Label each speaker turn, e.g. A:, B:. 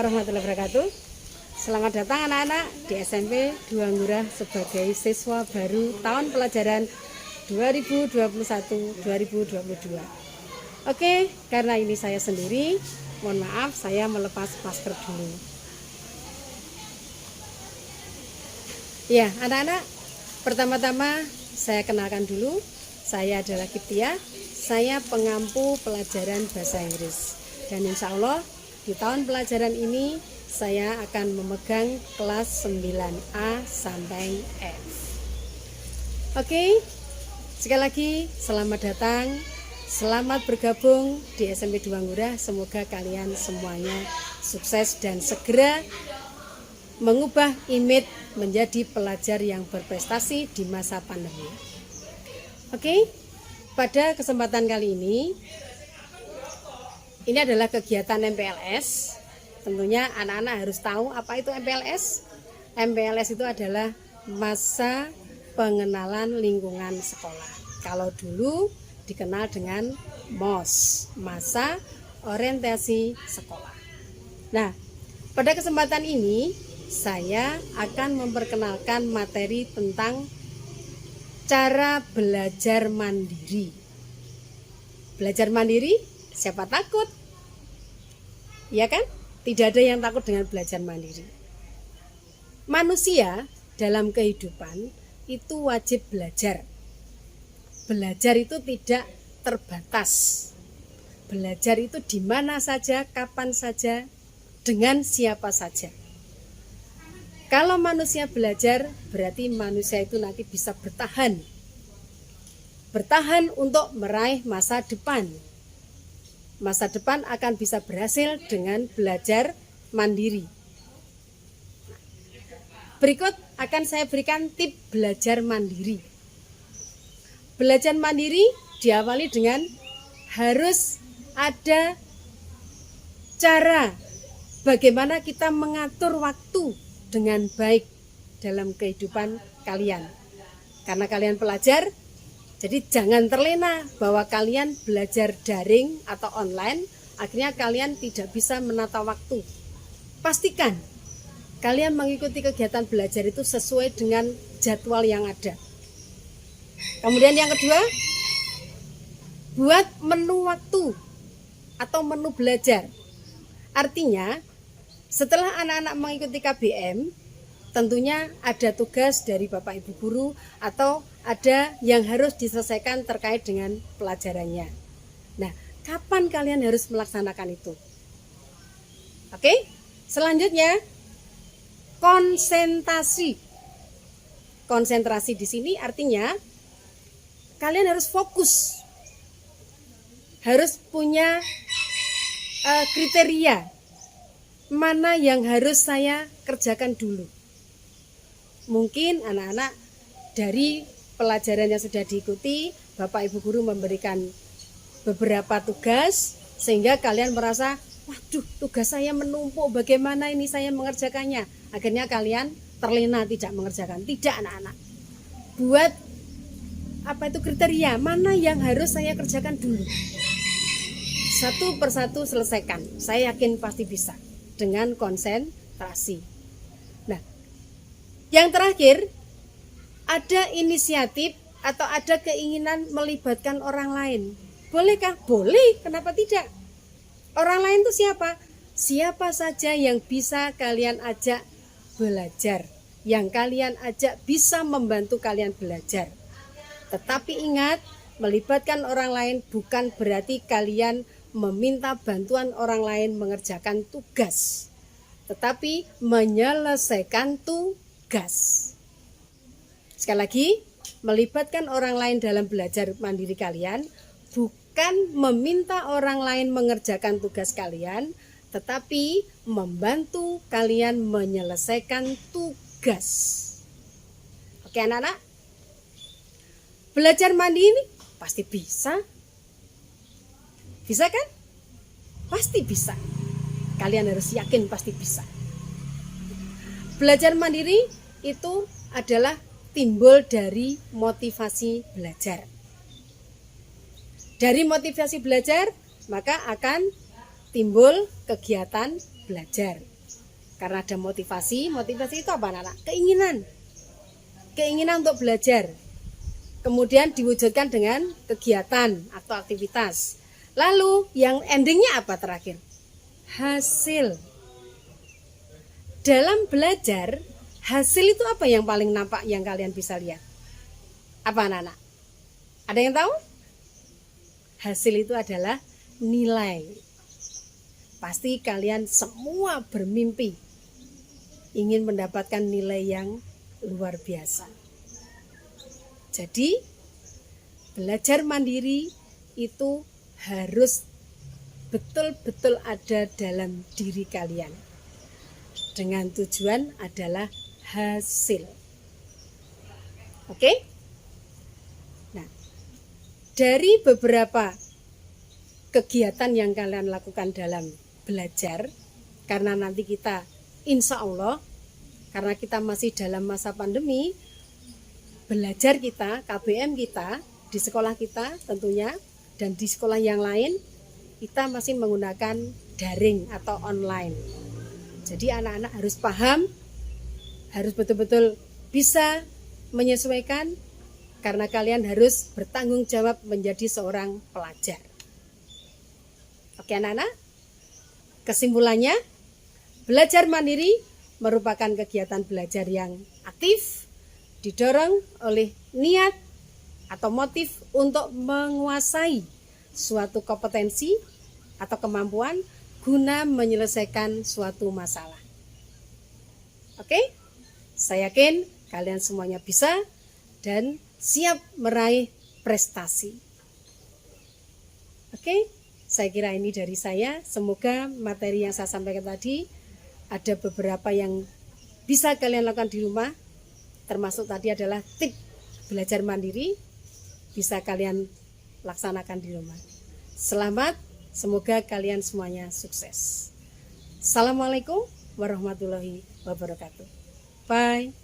A: warahmatullahi wabarakatuh. Selamat datang anak-anak di SMP Dua Ngurah sebagai siswa baru tahun pelajaran 2021-2022. Oke, karena ini saya sendiri, mohon maaf saya melepas masker dulu. Ya, anak-anak, pertama-tama saya kenalkan dulu. Saya adalah Kiptia, saya pengampu pelajaran bahasa Inggris. Dan insya Allah di tahun pelajaran ini saya akan memegang kelas 9A sampai F. Oke, sekali lagi selamat datang, selamat bergabung di SMP Dua Ngurah. Semoga kalian semuanya sukses dan segera mengubah image menjadi pelajar yang berprestasi di masa pandemi. Oke, pada kesempatan kali ini adalah kegiatan MPLS. Tentunya anak-anak harus tahu apa itu MPLS. MPLS itu adalah masa pengenalan lingkungan sekolah. Kalau dulu dikenal dengan MOS, masa orientasi sekolah. Nah, pada kesempatan ini saya akan memperkenalkan materi tentang cara belajar mandiri. Belajar mandiri, siapa takut? Ya kan? Tidak ada yang takut dengan belajar mandiri. Manusia dalam kehidupan itu wajib belajar. Belajar itu tidak terbatas. Belajar itu di mana saja, kapan saja, dengan siapa saja. Kalau manusia belajar, berarti manusia itu nanti bisa bertahan. Bertahan untuk meraih masa depan. Masa depan akan bisa berhasil dengan belajar mandiri. Berikut akan saya berikan tips belajar mandiri. Belajar mandiri diawali dengan harus ada cara bagaimana kita mengatur waktu dengan baik dalam kehidupan kalian. Karena kalian pelajar, jadi jangan terlena bahwa kalian belajar daring atau online, akhirnya kalian tidak bisa menata waktu. Pastikan kalian mengikuti kegiatan belajar itu sesuai dengan jadwal yang ada. Kemudian yang kedua, buat menu waktu atau menu belajar. Artinya, setelah anak-anak mengikuti KBM, tentunya ada tugas dari Bapak Ibu Guru atau ada yang harus diselesaikan terkait dengan pelajarannya. Nah, kapan kalian harus melaksanakan itu? Oke, selanjutnya konsentrasi. Konsentrasi di sini artinya kalian harus fokus, harus punya kriteria mana yang harus saya kerjakan dulu. Mungkin anak-anak dari pelajaran yang sudah diikuti, Bapak Ibu Guru memberikan beberapa tugas sehingga kalian merasa, waduh, tugas saya menumpuk, bagaimana ini saya mengerjakannya? Akhirnya kalian terlena tidak mengerjakan. Tidak, anak-anak. Buat kriteria mana yang harus saya kerjakan dulu. Satu persatu selesaikan. Saya yakin pasti bisa dengan konsentrasi. Nah, yang terakhir, ada inisiatif atau ada keinginan melibatkan orang lain. Bolehkah? Boleh, kenapa tidak? Orang lain itu siapa? Siapa saja yang bisa kalian ajak belajar, yang kalian ajak bisa membantu kalian belajar. Tetapi ingat, melibatkan orang lain bukan berarti kalian meminta bantuan orang lain mengerjakan tugas, tetapi menyelesaikan tugas. Sekali lagi, melibatkan orang lain dalam belajar mandiri kalian bukan meminta orang lain mengerjakan tugas kalian, tetapi membantu kalian menyelesaikan tugas. Oke anak-anak, belajar mandiri pasti bisa. Bisa kan? Pasti bisa. Kalian harus yakin pasti bisa. Belajar mandiri itu adalah timbul dari motivasi belajar. Dari motivasi belajar, maka akan timbul kegiatan belajar. Karena ada motivasi. Motivasi itu apa anak-anak? Keinginan untuk belajar. Kemudian diwujudkan dengan kegiatan atau aktivitas. Lalu yang endingnya apa terakhir? Hasil. Dalam belajar, hasil itu apa yang paling nampak yang kalian bisa lihat? Apa anak-anak? Ada yang tahu? Hasil itu adalah nilai. Pasti kalian semua bermimpi ingin mendapatkan nilai yang luar biasa. Jadi, belajar mandiri itu harus betul-betul ada dalam diri kalian. Dengan tujuan adalah hasil. Oke? Nah, dari beberapa kegiatan yang kalian lakukan dalam belajar, karena nanti kita insya Allah, karena kita masih dalam masa pandemi, belajar kita, KBM kita, di sekolah kita tentunya, dan di sekolah yang lain, kita masih menggunakan daring atau online. Jadi anak-anak harus paham, harus betul-betul bisa menyesuaikan, karena kalian harus bertanggung jawab menjadi seorang pelajar. Oke anak-anak, kesimpulannya, belajar mandiri merupakan kegiatan belajar yang aktif, didorong oleh niat atau motif untuk menguasai suatu kompetensi atau kemampuan guna menyelesaikan suatu masalah. Oke, saya yakin kalian semuanya bisa dan siap meraih prestasi. Oke, saya kira ini dari saya. Semoga materi yang saya sampaikan tadi ada beberapa yang bisa kalian lakukan di rumah. Termasuk tadi adalah tip belajar mandiri, bisa kalian laksanakan di rumah. Selamat, semoga kalian semuanya sukses. Assalamualaikum warahmatullahi wabarakatuh. Bye.